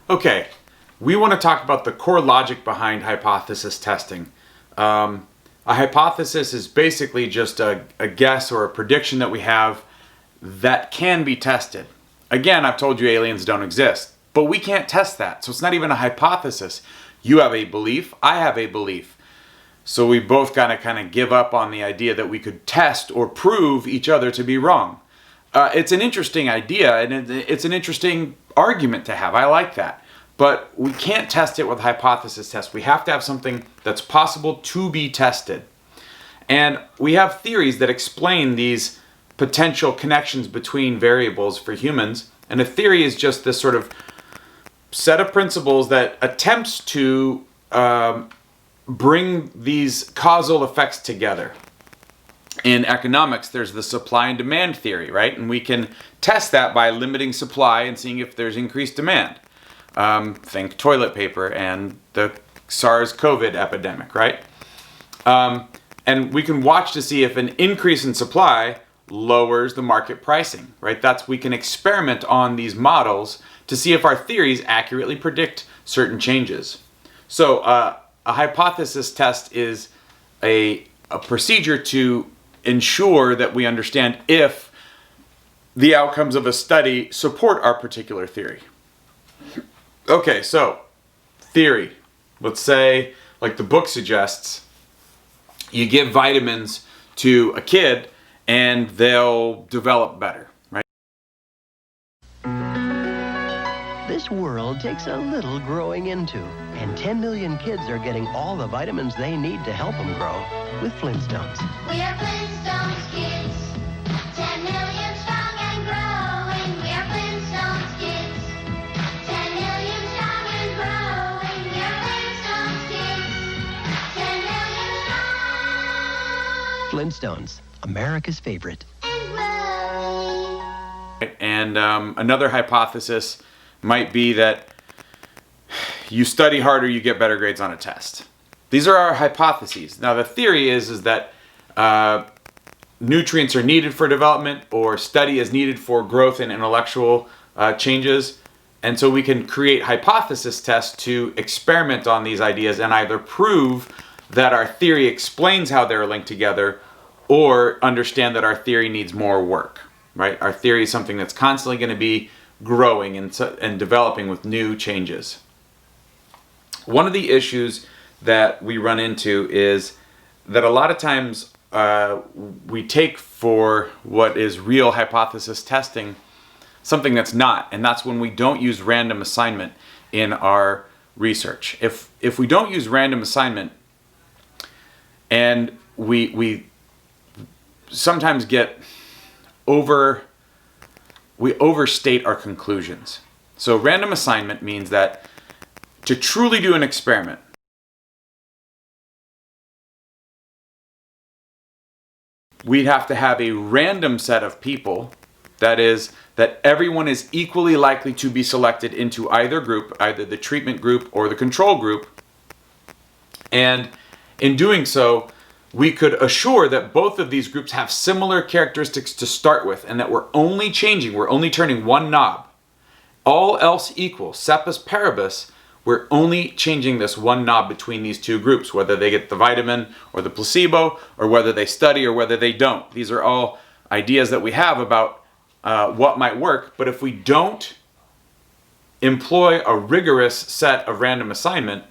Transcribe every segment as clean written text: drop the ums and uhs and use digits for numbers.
Okay, we want to talk about the core logic behind hypothesis testing. A hypothesis is basically just a guess or a prediction that we have that can be tested. Again, I've told you aliens don't exist, but we can't test that, so it's not even a hypothesis. You have a belief, I have a belief. So we both gotta kind of give up on the idea that we could test or prove each other to be wrong. It's an interesting idea, and it's an interesting argument to have. I like that. But we can't test it with hypothesis tests. We have to have something that's possible to be tested. And we have theories that explain these potential connections between variables for humans. And a theory is just this sort of set of principles that attempts to bring these causal effects together. In economics, there's the supply and demand theory, right? And we can test that by limiting supply and seeing if there's increased demand. Think toilet paper and the SARS-CoV epidemic, right? And we can watch to see if an increase in supply lowers the market pricing, right? We can experiment on these models to see if our theories accurately predict certain changes. So a hypothesis test is a procedure to ensure that we understand if the outcomes of a study support our particular theory. Okay, so theory. Let's say, like the book suggests, you give vitamins to a kid and they'll develop better, right? This world takes a little growing into, and 10 million kids are getting all the vitamins they need to help them grow with Flintstones. We are Flintstones kids, 10 million strong and growing. We are Flintstones kids, 10 million strong and growing. We are Flintstones kids, 10 million strong. Flintstones, America's favorite. And growing. And another hypothesis might be that you study harder, you get better grades on a test. These are our hypotheses. Now the theory is that nutrients are needed for development, or study is needed for growth and intellectual changes. And so we can create hypothesis tests to experiment on these ideas and either prove that our theory explains how they're linked together, or understand that our theory needs more work, right? Our theory is something that's constantly going to be growing and developing with new changes. One of the issues that we run into is that a lot of times we take for what is real hypothesis testing something that's not, and that's when we don't use random assignment in our research. If we don't use random assignment, and we sometimes we overstate our conclusions. So random assignment means that to truly do an experiment, we'd have to have a random set of people, that is, that everyone is equally likely to be selected into either group, either the treatment group or the control group. And in doing so, we could assure that both of these groups have similar characteristics to start with, and that we're only turning one knob. All else equal, ceteris paribus, we're only changing this one knob between these two groups, whether they get the vitamin or the placebo, or whether they study or whether they don't. These are all ideas that we have about what might work, but if we don't employ a rigorous set of random assignment,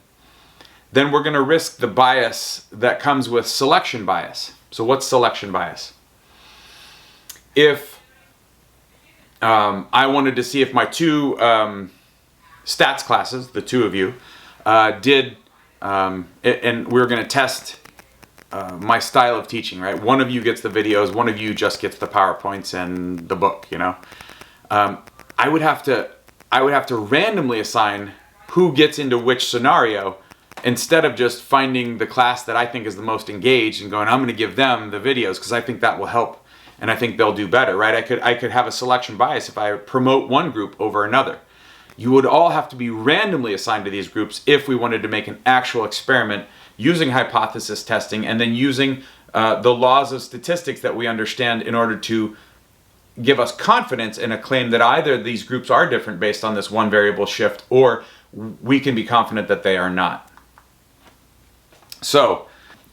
then we're going to risk the bias that comes with selection bias. So what's selection bias? If I wanted to see if my two stats classes, the two of you, and we were going to test my style of teaching, right? One of you gets the videos, one of you just gets the PowerPoints and the book, you know. I would have to randomly assign who gets into which scenario, instead of just finding the class that I think is the most engaged and going, I'm going to give them the videos because I think that will help and I think they'll do better, right? I could have a selection bias if I promote one group over another. You would all have to be randomly assigned to these groups if we wanted to make an actual experiment using hypothesis testing and then using the laws of statistics that we understand in order to give us confidence in a claim that either these groups are different based on this one variable shift, or we can be confident that they are not. So,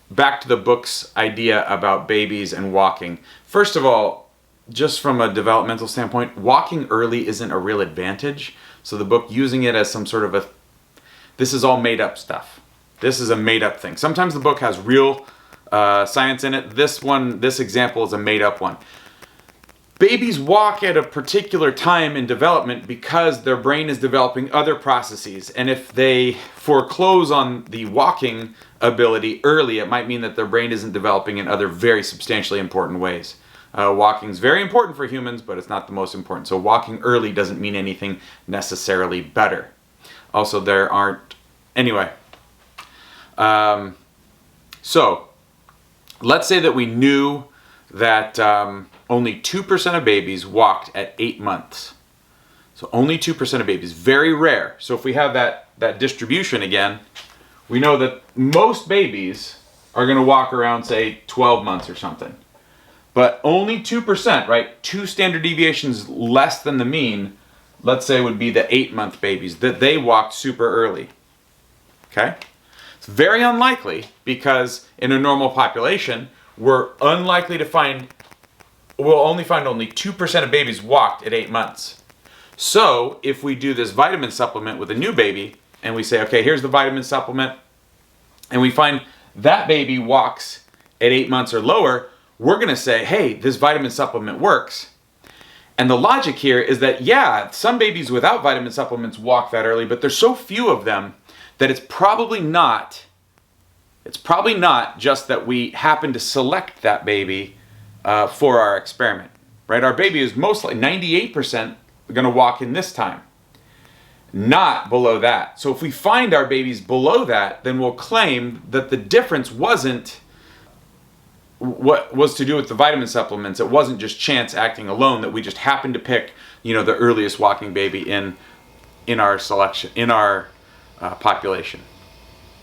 back to the book's idea about babies and walking. First of all, just from a developmental standpoint, walking early isn't a real advantage. So the book using it as some sort of this is all made up stuff. This is a made up thing. Sometimes the book has real science in it. This example is a made up one. Babies walk at a particular time in development because their brain is developing other processes. And if they foreclose on the walking ability early, it might mean that their brain isn't developing in other very substantially important ways. Walking is very important for humans, but it's not the most important. So walking early doesn't mean anything necessarily better. Also, there aren't... Anyway. So, let's say that we knew that only 2% of babies walked at 8 months. So only 2% of babies, very rare. So if we have that distribution again, we know that most babies are going to walk around, say, 12 months or something. But only 2%, right? 2 standard deviations less than the mean, let's say, would be the 8-month babies, that they walked super early. Okay? It's very unlikely because in a normal population, we're unlikely to find... We'll only find only 2% of babies walked at 8 months. So if we do this vitamin supplement with a new baby, and we say, okay, here's the vitamin supplement, and we find that baby walks at 8 months or lower, we're going to say, hey, this vitamin supplement works. And the logic here is that, yeah, some babies without vitamin supplements walk that early, but there's so few of them that it's probably not just that we happen to select that baby for our experiment, right? Our baby is mostly 98% going to walk in this time, not below that. So if we find our babies below that, then we'll claim that the difference wasn't what was to do with the vitamin supplements. It wasn't just chance acting alone, that we just happened to pick, the earliest walking baby in our selection, in our population.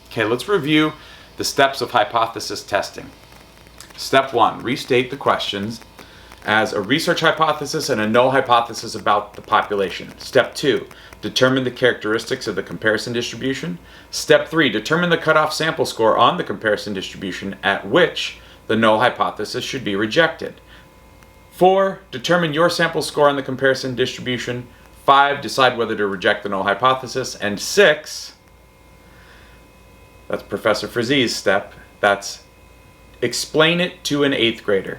Okay, let's review the steps of hypothesis testing. Step 1, restate the questions as a research hypothesis and a null hypothesis about the population. Step 2, determine the characteristics of the comparison distribution. Step 3, determine the cutoff sample score on the comparison distribution at which the null hypothesis should be rejected. 4, determine your sample score on the comparison distribution. 5, decide whether to reject the null hypothesis. And 6, that's Professor Frazie's step, that's explain it to an 8th grader.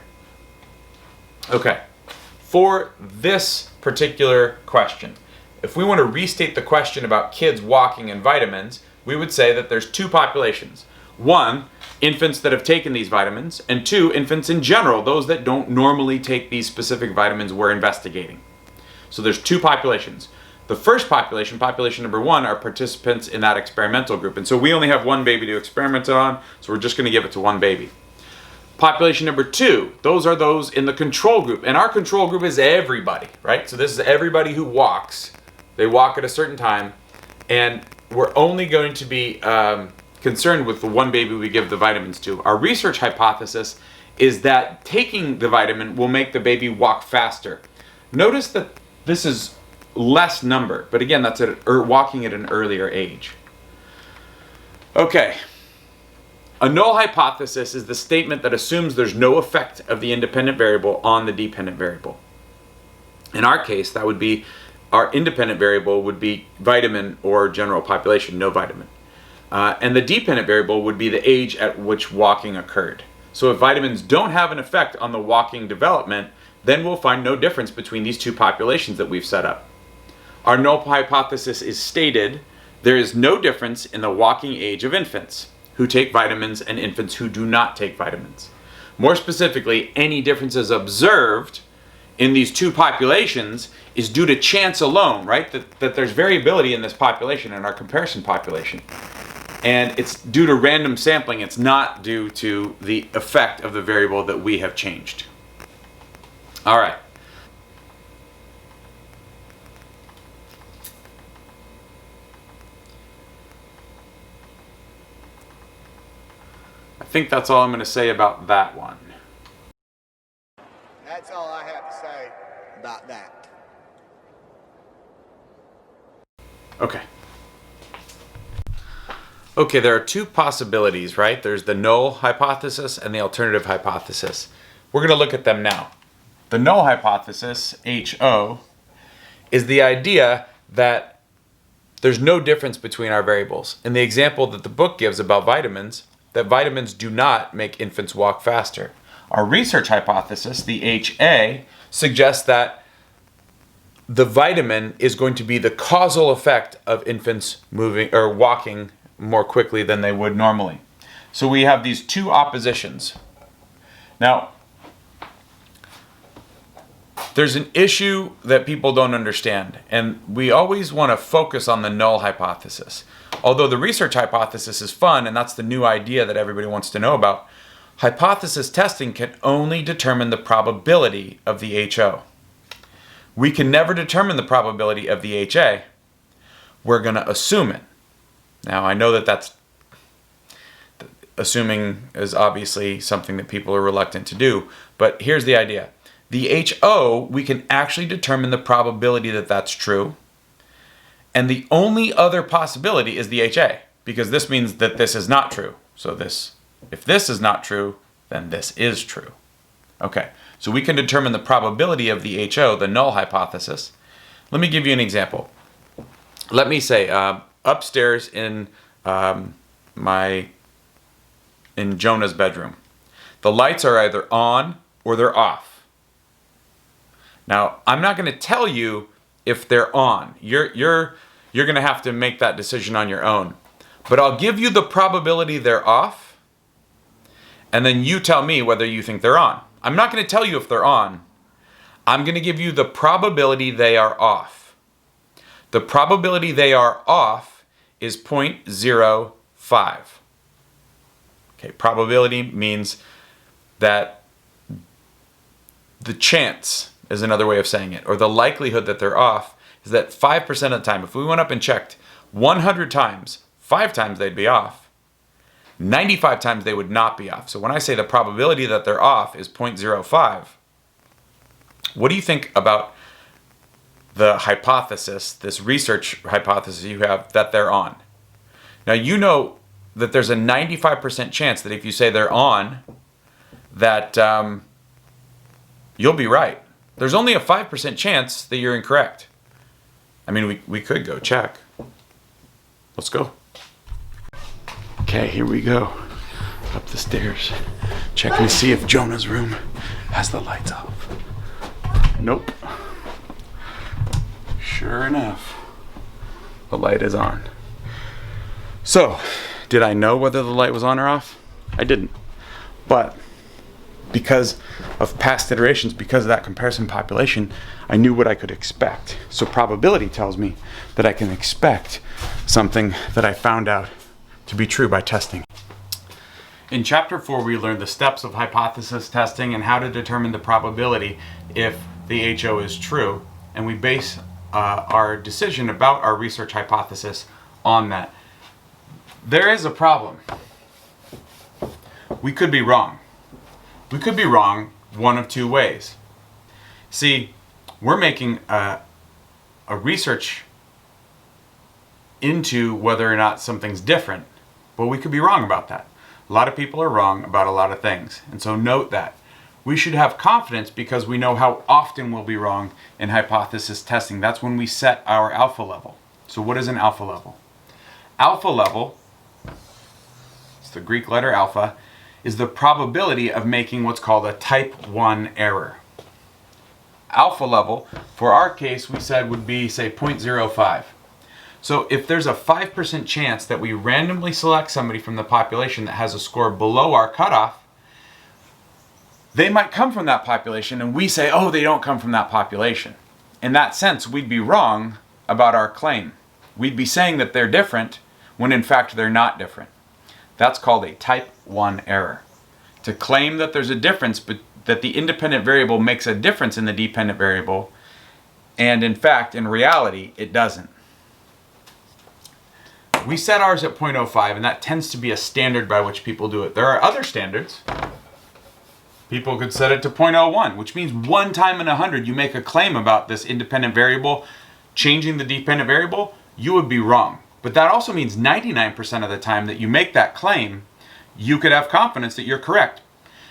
Okay, for this particular question, if we want to restate the question about kids walking and vitamins, we would say that there's 2 populations. 1, infants that have taken these vitamins, and 2, infants in general, those that don't normally take these specific vitamins we're investigating. So there's 2 populations. The first population, population number 1, are participants in that experimental group. And so we only have 1 baby to experiment on, so we're just going to give it to 1 baby. Population number 2, those are those in the control group. And our control group is everybody, right? So this is everybody who walks. They walk at a certain time. And we're only going to be concerned with the 1 baby we give the vitamins to. Our research hypothesis is that taking the vitamin will make the baby walk faster. Notice that this is less number, but again, that's walking at an earlier age. Okay. A null hypothesis is the statement that assumes there's no effect of the independent variable on the dependent variable. In our case, that would be our independent variable would be vitamin or general population, no vitamin. And the dependent variable would be the age at which walking occurred. So if vitamins don't have an effect on the walking development, then we'll find no difference between these 2 populations that we've set up. Our null hypothesis is stated, there is no difference in the walking age of infants who take vitamins and infants who do not take vitamins. More specifically, any differences observed in these 2 populations is due to chance alone, right? That there's variability in this population, in our comparison population. And it's due to random sampling. It's not due to the effect of the variable that we have changed. All right. I think that's all I'm going to say about that one. That's all I have to say. Okay. Okay, there are two possibilities, right? There's the null hypothesis and the alternative hypothesis. We're going to look at them now. The null hypothesis, HO, is the idea that there's no difference between our variables. In the example that the book gives about vitamins, that vitamins do not make infants walk faster. Our research hypothesis, the HA, suggests that the vitamin is going to be the causal effect of infants moving or walking more quickly than they would normally. So we have these two oppositions. Now, there's an issue that people don't understand, and we always want to focus on the null hypothesis. Although the research hypothesis is fun, and that's the new idea that everybody wants to know about, hypothesis testing can only determine the probability of the HO. We can never determine the probability of the HA. We're going to assume it. Now, I know that that's assuming is obviously something that people are reluctant to do, but here's the idea. The HO, we can actually determine the probability that that's true, and the only other possibility is the HA, because this means that this is not true. So if this is not true, then this is true. Okay, so we can determine the probability of the HO, the null hypothesis. Let me give you an example. Let me say, upstairs in Jonah's bedroom, the lights are either on or they're off. Now, I'm not going to tell you if they're on. You're going to have to make that decision on your own. But I'll give you the probability they're off, and then you tell me whether you think they're on. I'm not going to tell you if they're on. I'm going to give you the probability they are off. The probability they are off is 0.05. Okay, probability means that the chance is another way of saying it, or the likelihood that they're off is that 5% of the time, if we went up and checked 100 times, 5 times they'd be off. 95 times they would not be off. So when I say the probability that they're off is 0.05, what do you think about the hypothesis, this research hypothesis you have that they're on? Now you know that there's a 95% chance that if you say they're on, that you'll be right. There's only a 5% chance that you're incorrect. I mean, we could go check. Let's go. Okay, here we go. Up the stairs. Checking to see if Jonah's room has the lights off. Nope. Sure enough, the light is on. So, did I know whether the light was on or off? I didn't. But because of past iterations, because of that comparison population, I knew what I could expect. So probability tells me that I can expect something that I found out to be true by testing. In Chapter 4, we learned the steps of hypothesis testing and how to determine the probability if the HO is true. And we base our decision about our research hypothesis on that. There is a problem. We could be wrong. We could be wrong one of two ways. See, we're making a research into whether or not something's different, but we could be wrong about that. A lot of people are wrong about a lot of things, and so note that. We should have confidence because we know how often we'll be wrong in hypothesis testing. That's when we set our alpha level. So what is an alpha level? Alpha level, it's the Greek letter alpha, is the probability of making what's called a type 1 error. Alpha level, for our case, we said would be, say, 0.05. So if there's a 5% chance that we randomly select somebody from the population that has a score below our cutoff, they might come from that population, and we say, oh, they don't come from that population. In that sense, we'd be wrong about our claim. We'd be saying that they're different when in fact they're not different. That's called a type 1 error. To claim that there's a difference, but that the independent variable makes a difference in the dependent variable, and in fact, in reality, it doesn't. We set ours at 0.05, and that tends to be a standard by which people do it. There are other standards. People could set it to 0.01, which means 1 time in 100 you make a claim about this independent variable changing the dependent variable, you would be wrong. But that also means 99% of the time that you make that claim, you could have confidence that you're correct.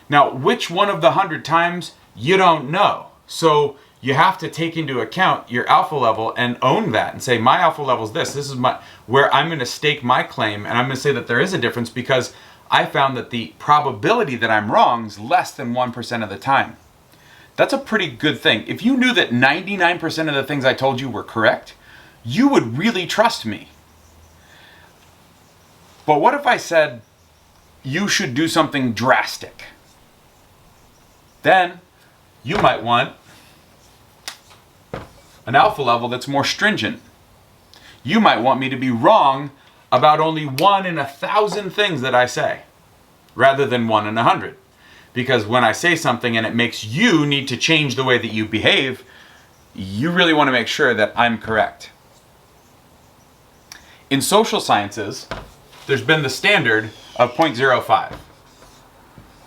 Now, which one of the 100 times, you don't know. So you have to take into account your alpha level and own that and say, my alpha level is this. This is where I'm going to stake my claim, and I'm going to say that there is a difference because I found that the probability that I'm wrong is less than 1% of the time. That's a pretty good thing. If you knew that 99% of the things I told you were correct, you would really trust me. But what if I said you should do something drastic? Then you might want an alpha level that's more stringent. You might want me to be wrong about only 1 in 1,000 things that I say, rather than 1 in 100. Because when I say something and it makes you need to change the way that you behave, you really want to make sure that I'm correct. In social sciences, there's been the standard of 0.05.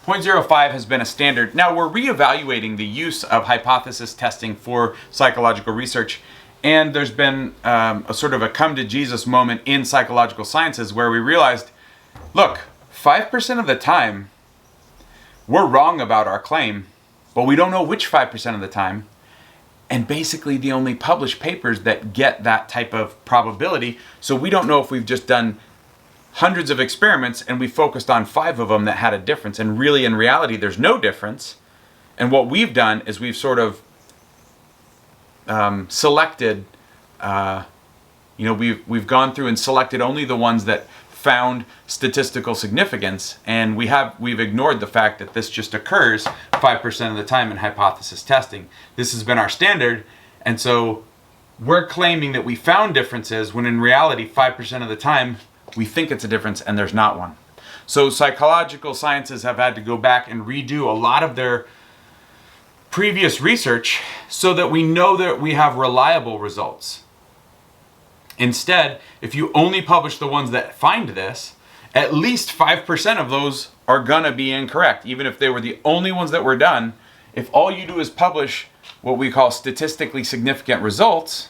0.05 has been a standard. Now we're reevaluating the use of hypothesis testing for psychological research, and there's been a sort of a come to Jesus moment in psychological sciences where we realized, look, 5% of the time we're wrong about our claim, but we don't know which 5% of the time. And basically the only published papers that get that type of probability, so we don't know if we've just done hundreds of experiments and we focused on 5 of them that had a difference, and really in reality there's no difference. And what we've done is we've sort of selected, we've gone through and selected only the ones that found statistical significance, and we've ignored the fact that this just occurs 5% of the time in hypothesis testing. This has been our standard, and so we're claiming that we found differences when in reality 5% of the time we think it's a difference and there's not one. So psychological sciences have had to go back and redo a lot of their previous research so that we know that we have reliable results. Instead, if you only publish the ones that find this, at least 5% of those are gonna be incorrect, even if they were the only ones that were done. If all you do is publish what we call statistically significant results,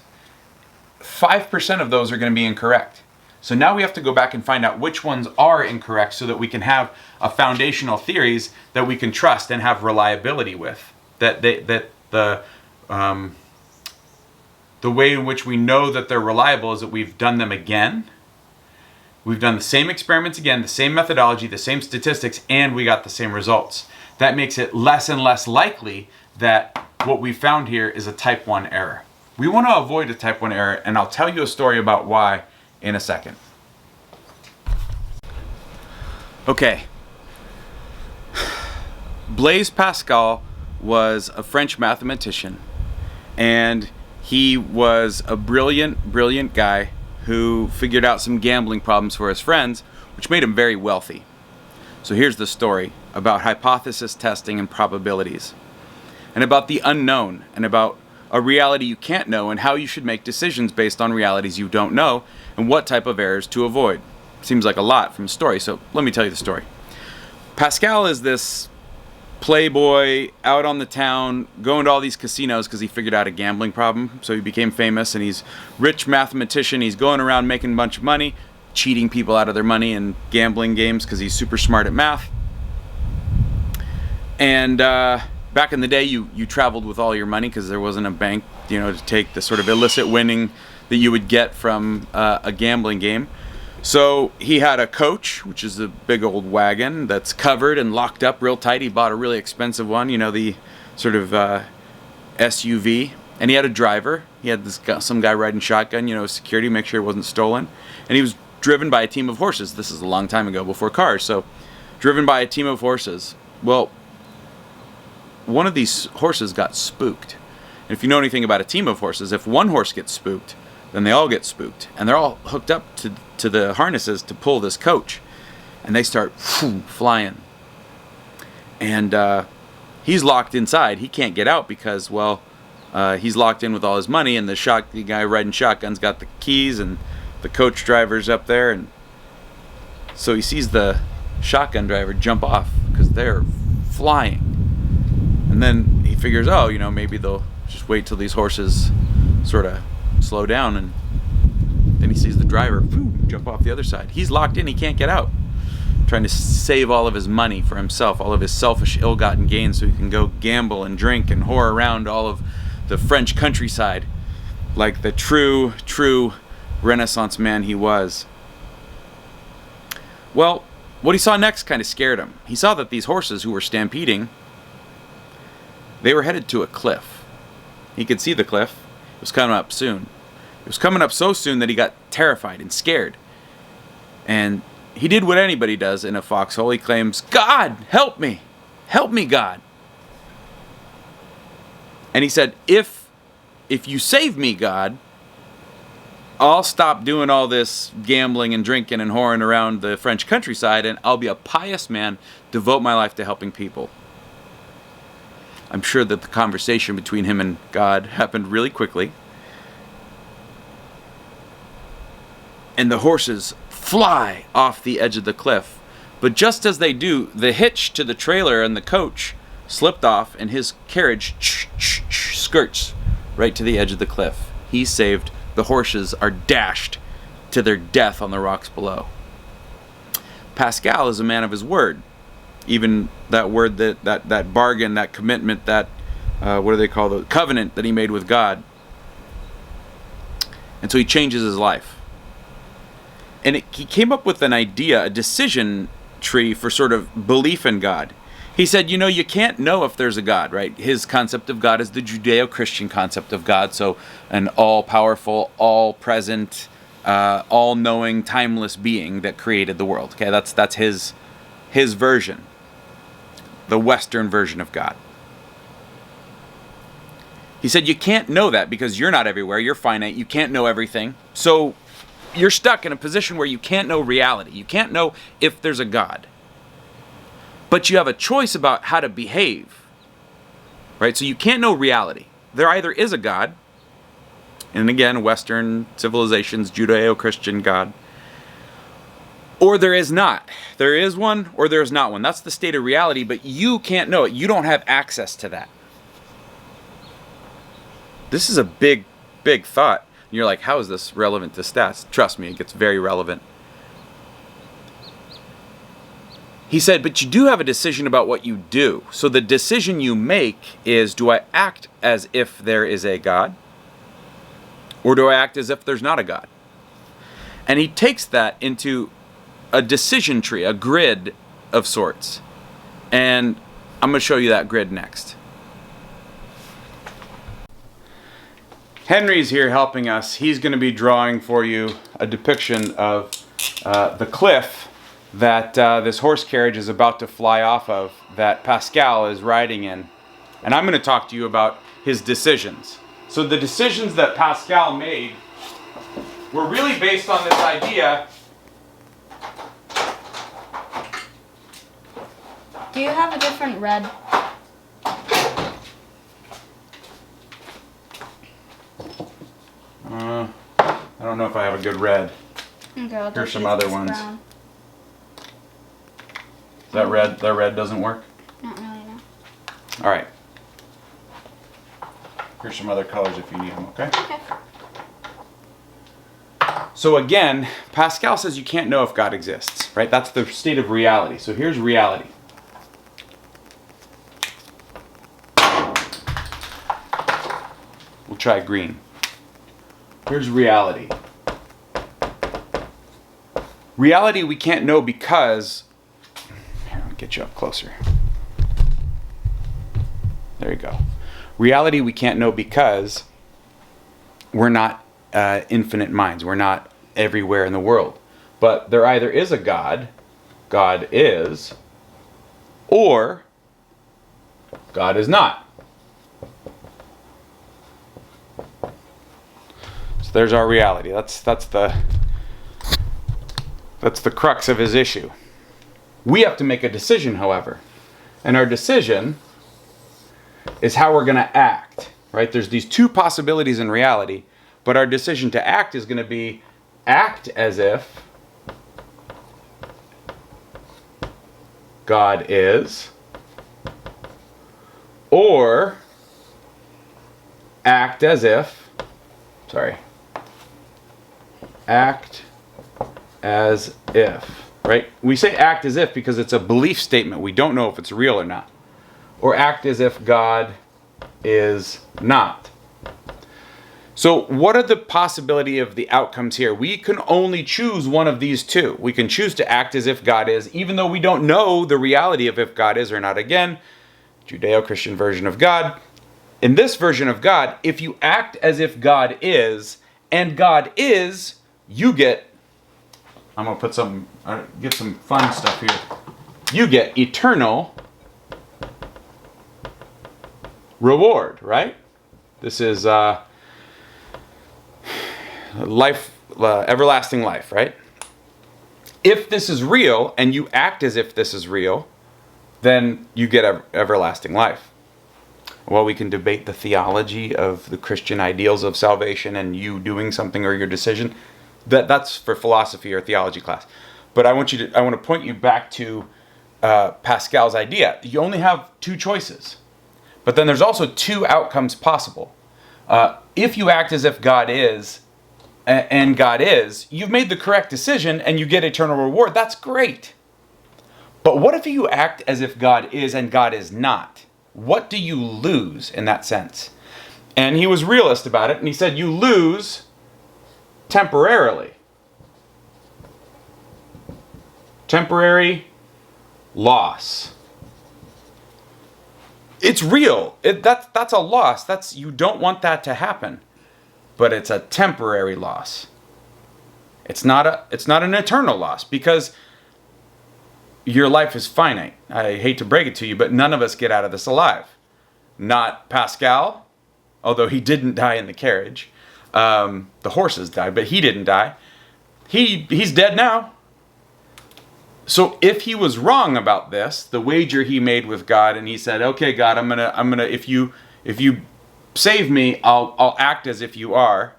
5% of those are gonna be incorrect. So now we have to go back and find out which ones are incorrect so that we can have a foundational theories that we can trust and have reliability with. The way in which we know that they're reliable is that we've done them again. We've done the same experiments again, the same methodology, the same statistics, and we got the same results. That makes it less and less likely that what we found here is a type 1 error. We want to avoid a type 1 error, and I'll tell you a story about why in a second. Okay. Blaise Pascal was a French mathematician, and he was a brilliant guy who figured out some gambling problems for his friends, which made him very wealthy. So here's the story about hypothesis testing and probabilities, and about the unknown, and about a reality you can't know, and how you should make decisions based on realities you don't know, and what type of errors to avoid. Seems like a lot from the story, so let me tell you the story. Pascal is this playboy out on the town, going to all these casinos because he figured out a gambling problem. So he became famous, and he's rich mathematician. He's going around making a bunch of money, cheating people out of their money in gambling games because he's super smart at math. And back in the day, you traveled with all your money because there wasn't a bank, to take the sort of illicit winning that you would get from a gambling game. So he had a coach, which is a big old wagon that's covered and locked up real tight. He bought a really expensive one, the sort of SUV. And he had a driver. He had some guy riding shotgun, security, make sure it wasn't stolen. And he was driven by a team of horses. This is a long time ago, before cars. So driven by a team of horses. Well, one of these horses got spooked. And if you know anything about a team of horses, if one horse gets spooked, then they all get spooked. And they're all hooked up to the harnesses to pull this coach. And they start flying. And he's locked inside. He can't get out because, he's locked in with all his money, and the guy riding shotgun's got the keys, and the coach driver's up there. And so he sees the shotgun driver jump off because they're flying. And then he figures, maybe they'll just wait till these horses sort of slow down and Then he sees the driver, boom, jump off the other side. He's locked in, he can't get out. Trying to save all of his money for himself, all of his selfish, ill-gotten gains, so he can go gamble and drink and whore around all of the French countryside like the true Renaissance man he was. Well, what he saw next kind of scared him. He saw that these horses who were stampeding, they were headed to a cliff. He could see the cliff. It was coming up soon. It was coming up so soon that he got terrified and scared. And he did what anybody does in a foxhole. He claims, "God, help me! Help me, God!" And he said, if you save me, God, I'll stop doing all this gambling and drinking and whoring around the French countryside, and I'll be a pious man, devote my life to helping people. I'm sure that the conversation between him and God happened really quickly. And the horses fly off the edge of the cliff. But just as they do, the hitch to the trailer and the coach slipped off, and his carriage skirts right to the edge of the cliff. He's saved. The horses are dashed to their death on the rocks below. Pascal is a man of his word. Even that word, that bargain, that commitment, that, what do they call the covenant that he made with God. And so he changes his life. And he came up with an idea, a decision tree for sort of belief in God. He said, you can't know if there's a God, right? His concept of God is the Judeo-Christian concept of God. So an all-powerful, all-present, all-knowing, timeless being that created the world. Okay, that's his version. The Western version of God. He said, you can't know that because you're not everywhere. You're finite. You can't know everything. So you're stuck in a position where you can't know reality. You can't know if there's a God. But you have a choice about how to behave. Right? So you can't know reality. There either is a God, and again, Western civilizations, Judeo-Christian God, or there is not. There is one or there is not one. That's the state of reality, but you can't know it. You don't have access to that. This is a big, big thought. And you're like, how is this relevant to stats? Trust me, it gets very relevant. He said, but you do have a decision about what you do. So the decision you make is, do I act as if there is a God? Or do I act as if there's not a God? And he takes that into a decision tree, a grid of sorts. And I'm going to show you that grid next. Henry's here helping us. He's going to be drawing for you a depiction of the cliff that this horse carriage is about to fly off of, that Pascal is riding in. And I'm going to talk to you about his decisions. So the decisions that Pascal made were really based on this idea. Do you have a different red? I don't know if I have a good red. Okay, I'll Here's just some use other this ones. brown. That red doesn't work? Not really, no. All right. Here's some other colors if you need them, okay? Okay. So again, Pascal says you can't know if God exists, right? That's the state of reality. So here's reality. We'll try green. Here's reality. Reality we can't know because... Here, I'll get you up closer. There you go. Reality we can't know because we're not infinite minds. We're not everywhere in the world. But there either is a God, God is, or God is not. So there's our reality. That's the crux of his issue. We have to make a decision, however. And our decision is how we're going to act, right? There's these two possibilities in reality, but our decision to act is going to be act as if God is, or act as if, act as if, right? We say act as if because it's a belief statement. We don't know if it's real or not. Or act as if God is not. So what are the possibility of the outcomes here? We can only choose one of these two. We can choose to act as if God is, even though we don't know the reality of if God is or not. Again, Judeo-Christian version of God. In this version of God, if you act as if God is, and God is, you get, I'm going to put some, get some fun stuff here. You get eternal reward, right? This is life, everlasting life, right? If this is real and you act as if this is real, then you get everlasting life. Well, we can debate the theology of the Christian ideals of salvation and you doing something or your decision. That's for philosophy or theology class. But I want to point you back to Pascal's idea. You only have two choices. But then there's also two outcomes possible. If you act as if God is, and God is, you've made the correct decision and you get eternal reward. That's great. But what if you act as if God is and God is not? What do you lose in that sense? And he was realist about it, and he said you lose temporarily. Temporary loss. It's real. That's a loss. You don't want that to happen. But it's a temporary loss. It's not an eternal loss because your life is finite. I hate to break it to you, but none of us get out of this alive. Not Pascal, although he didn't die in the carriage. The horses died, but he didn't die. He's dead now. So if he was wrong about this, the wager he made with God, and he said, "Okay, God, I'm gonna if you save me, I'll act as if you are."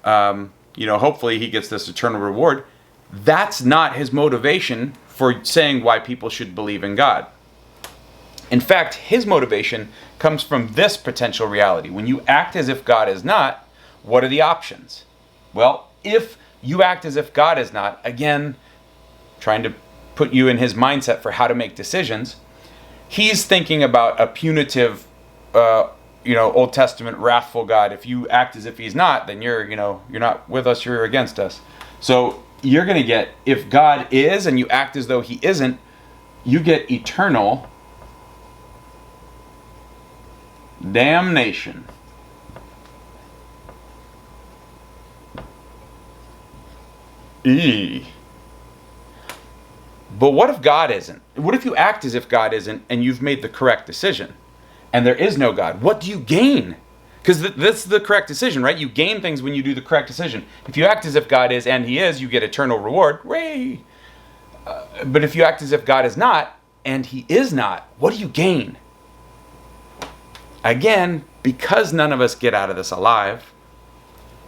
Hopefully he gets this eternal reward. That's not his motivation for saying why people should believe in God. In fact, his motivation comes from this potential reality. When you act as if God is not, what are the options? Well, if you act as if God is not, again, trying to put you in his mindset for how to make decisions, he's thinking about a punitive Old Testament wrathful God. If you act as if he's not, then you're not with us, you're against us. So you're going to get, if God is and you act as though he isn't, you get eternal damnation. But what if God isn't? What if you act as if God isn't and you've made the correct decision? And there is no God, what do you gain? Because that's the correct decision, right? You gain things when you do the correct decision. If you act as if God is and he is, you get eternal reward. Hooray! But if you act as if God is not and he is not, what do you gain? Again, because none of us get out of this alive,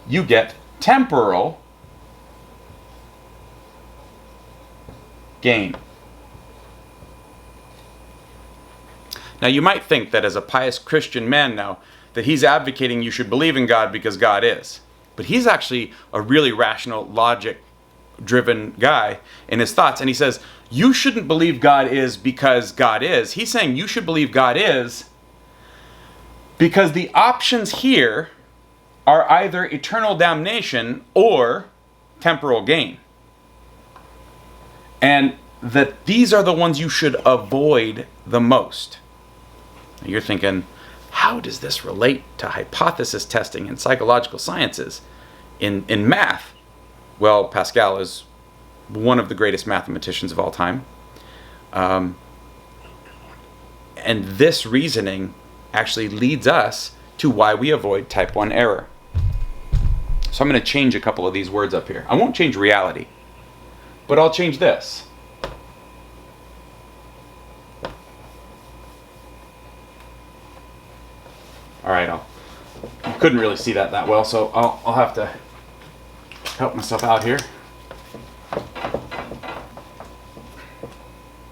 you get temporal gain. Now, you might think that as a pious Christian man now, that he's advocating you should believe in God because God is. But he's actually a really rational, logic-driven guy in his thoughts. And he says, you shouldn't believe God is because God is. He's saying you should believe God is because the options here are either eternal damnation or temporal gain. And that these are the ones you should avoid the most. You're thinking, how does this relate to hypothesis testing in psychological sciences in math? Well, Pascal is one of the greatest mathematicians of all time. And this reasoning actually leads us to why we avoid type 1 error. So I'm going to change a couple of these words up here. I won't change reality, but I'll change this. All right, I couldn't really see that well, so I'll have to help myself out here.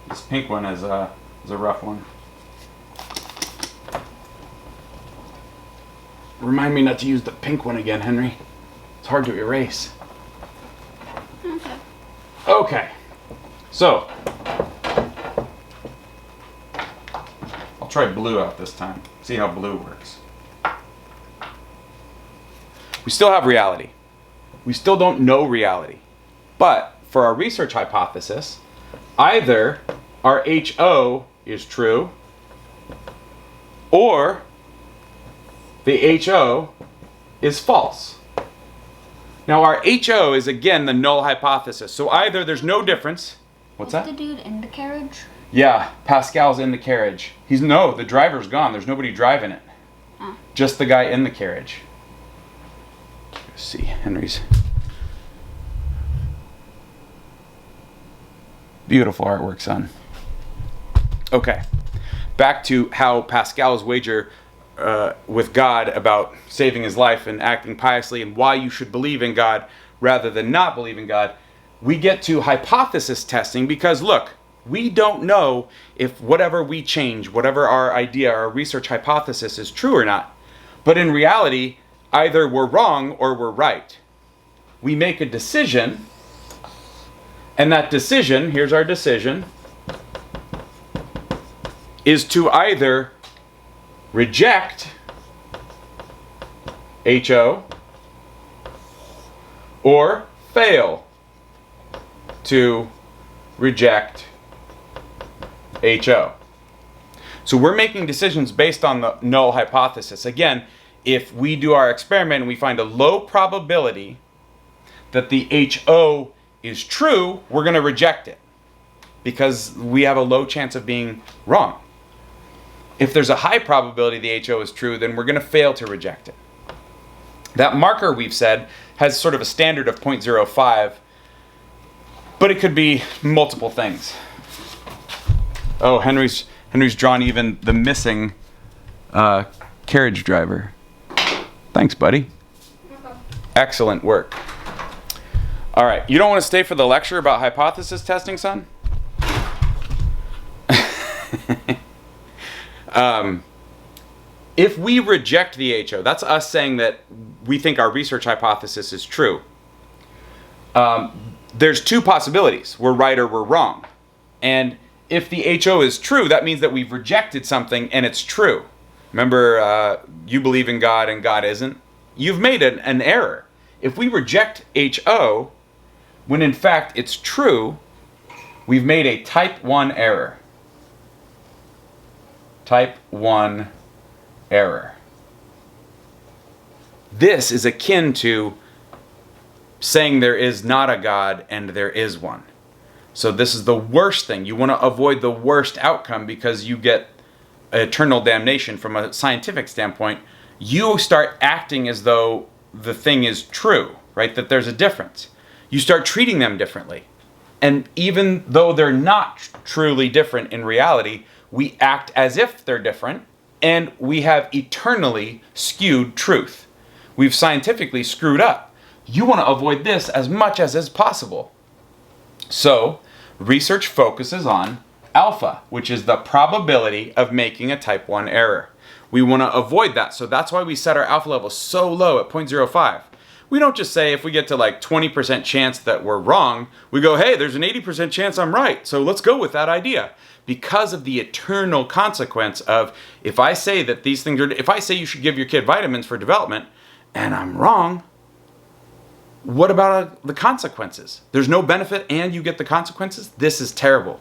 This pink one is a rough one. Remind me not to use the pink one again, Henry. It's hard to erase. Okay, so I'll try blue out this time. See how blue works. We still have reality. We still don't know reality. But for our research hypothesis, either our HO is true or the HO is false. Now our HO is again the null hypothesis. So either there's no difference. What's that? The dude in the carriage? Yeah, Pascal's in the carriage. The driver's gone. There's nobody driving it. Oh. Just the guy in the carriage. Let's see, Henry's. Beautiful artwork, son. Okay, back to how Pascal's wager with God about saving his life and acting piously and why you should believe in God rather than not believe in God. We get to hypothesis testing because look, we don't know if whatever we change, whatever our idea, our research hypothesis is true or not. But in reality, either we're wrong or we're right. We make a decision, and that decision, here's our decision, is to either reject HO or fail to reject HO. So we're making decisions based on the null hypothesis. Again, if we do our experiment and we find a low probability that the HO is true, we're going to reject it because we have a low chance of being wrong. If there's a high probability the HO is true, then we're going to fail to reject it. That marker, we've said, has sort of a standard of 0.05, but it could be multiple things. Oh, Henry's drawn even the missing carriage driver. Thanks, buddy. Excellent work. All right, you don't want to stay for the lecture about hypothesis testing, son? If we reject the HO, that's us saying that we think our research hypothesis is true. There's two possibilities. We're right or we're wrong. And if the HO is true, that means that we've rejected something and it's true. Remember, you believe in God and God isn't? You've made an error. If we reject HO, when in fact it's true, we've made a type 1 error. Type 1 error. This is akin to saying there is not a God and there is one. So this is the worst thing. You want to avoid the worst outcome because you get eternal damnation from a scientific standpoint. You start acting as though the thing is true, right? That there's a difference. You start treating them differently. And even though they're not truly different in reality, we act as if they're different, and we have eternally skewed truth. We've scientifically screwed up. You want to avoid this as much as is possible. So, research focuses on alpha, which is the probability of making a type 1 error. We want to avoid that, so that's why we set our alpha level so low at 0.05. We don't just say if we get to like 20% chance that we're wrong, we go, hey, there's an 80% chance I'm right, so let's go with that idea. Because of the eternal consequence of if I say that these things are, if I say you should give your kid vitamins for development, and I'm wrong, what about the consequences? There's no benefit and you get the consequences? This is terrible.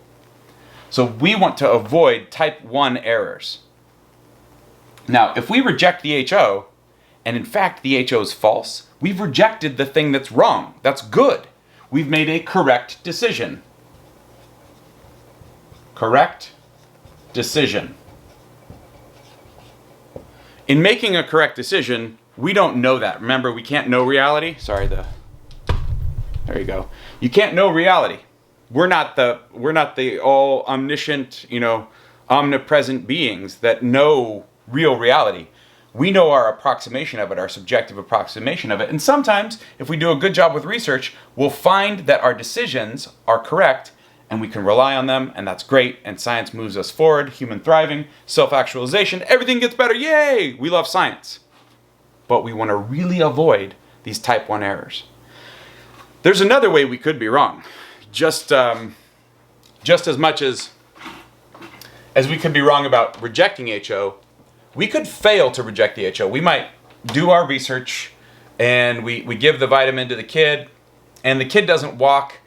So we want to avoid type 1 errors. Now, if we reject the HO, and in fact the HO is false, we've rejected the thing that's wrong. That's good. We've made a correct decision. Correct decision. In making a correct decision, we don't know that. Remember, we can't know reality. Sorry, there you go. You can't know reality. We're not the all omniscient, omnipresent beings that know real reality. We know our approximation of it, our subjective approximation of it. And sometimes, if we do a good job with research, we'll find that our decisions are correct and we can rely on them, and that's great, and science moves us forward, human thriving, self-actualization, everything gets better, yay! We love science. But we want to really avoid these type 1 errors. There's another way we could be wrong. just as much as we could be wrong about rejecting HO, we could fail to reject the HO. We might do our research and we give the vitamin to the kid, and the kid doesn't walk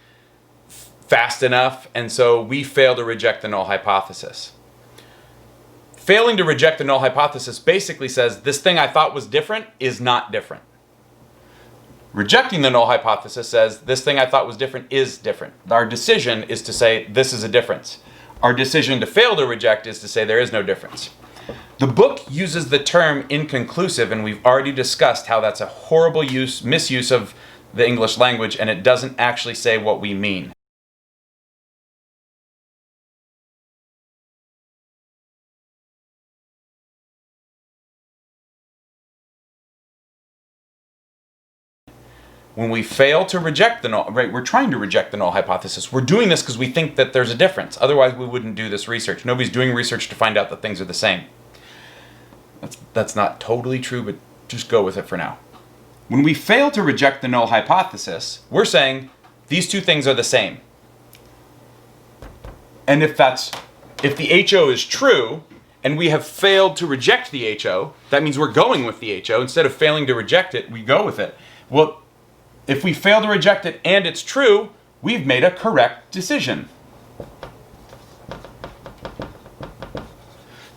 fast enough, and so we fail to reject the null hypothesis. Failing to reject the null hypothesis basically says this thing I thought was different is not different. Rejecting the null hypothesis says this thing I thought was different is different. Our decision is to say this is a difference. Our decision to fail to reject is to say there is no difference. The book uses the term inconclusive, and we've already discussed how that's a horrible misuse of the English language, and it doesn't actually say what we mean. When we fail to reject the null, right, we're trying to reject the null hypothesis. We're doing this because we think that there's a difference. Otherwise, we wouldn't do this research. Nobody's doing research to find out that things are the same. That's not totally true, but just go with it for now. When we fail to reject the null hypothesis, we're saying these two things are the same. And if the HO is true, and we have failed to reject the HO, that means we're going with the HO. Instead of failing to reject it, we go with it. Well, if we fail to reject it and it's true, we've made a correct decision.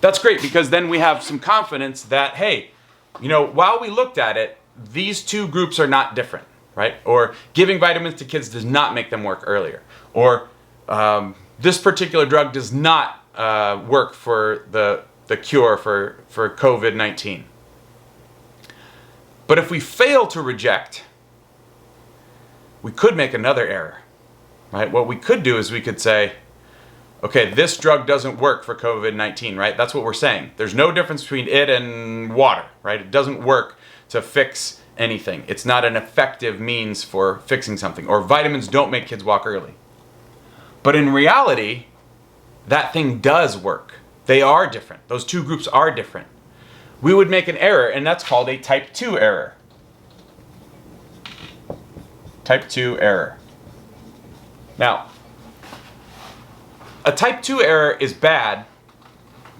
That's great, because then we have some confidence that, hey, while we looked at it, these two groups are not different, right? Or giving vitamins to kids does not make them work earlier. Or this particular drug does not work for the cure for COVID-19. But if we fail to reject, we could make another error, right? What we could do is we could say, okay, this drug doesn't work for COVID-19, right? That's what we're saying. There's no difference between it and water, right? It doesn't work to fix anything. It's not an effective means for fixing something. Or vitamins don't make kids walk early. But in reality, that thing does work. They are different. Those two groups are different. We would make an error, and that's called a type 2 error. Type 2 error. Now, a type 2 error is bad,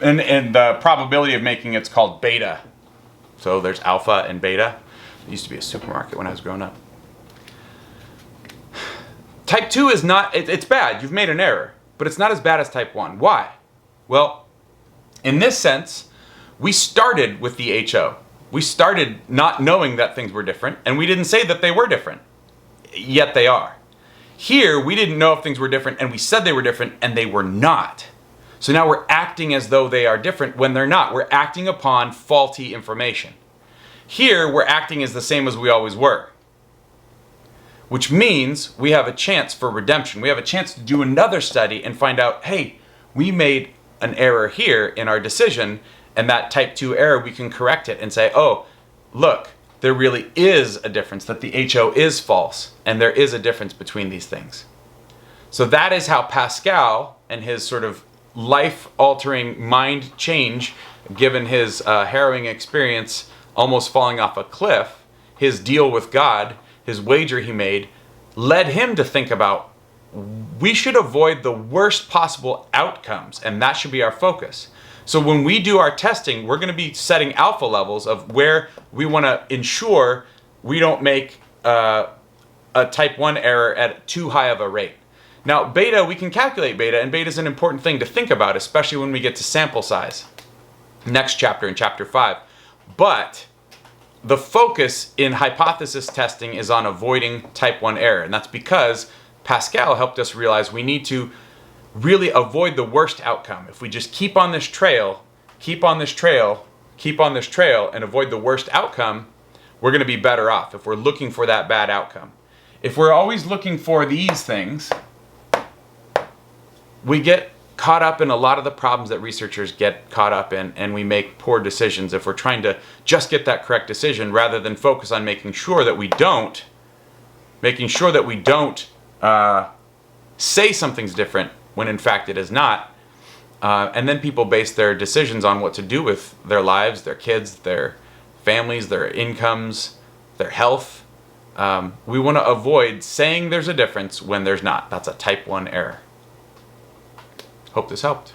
and the probability of making it's called beta. So there's alpha and beta. It used to be a supermarket when I was growing up. Type 2 is not, it's bad. You've made an error, but it's not as bad as type 1. Why? Well, in this sense, we started with the HO. We started not knowing that things were different, and we didn't say that they were different. Yet they are. Here, we didn't know if things were different, and we said they were different, and they were not. So now we're acting as though they are different when they're not. We're acting upon faulty information. Here, we're acting as the same as we always were. Which means we have a chance for redemption. We have a chance to do another study and find out, hey, we made an error here in our decision, and that type 2 error, we can correct it and say, oh, look, there really is a difference, that the HO is false, and there is a difference between these things. So that is how Pascal and his sort of life-altering mind change, given his harrowing experience almost falling off a cliff, his deal with God, his wager he made, led him to think about, we should avoid the worst possible outcomes, and that should be our focus. So when we do our testing, we're going to be setting alpha levels of where we want to ensure we don't make a type 1 error at too high of a rate. Now, beta, we can calculate beta, and beta is an important thing to think about, especially when we get to sample size. Next chapter, in chapter 5. But the focus in hypothesis testing is on avoiding type 1 error, and that's because Pascal helped us realize we need to really avoid the worst outcome. If we just keep on this trail, keep on this trail, keep on this trail, and avoid the worst outcome, we're going to be better off if we're looking for that bad outcome. If we're always looking for these things, we get caught up in a lot of the problems that researchers get caught up in, and we make poor decisions if we're trying to just get that correct decision rather than focus on making sure that we don't say something's different when in fact it is not. And then people base their decisions on what to do with their lives, their kids, their families, their incomes, their health, We want to avoid saying there's a difference when there's not. That's a type 1 error. Hope this helped.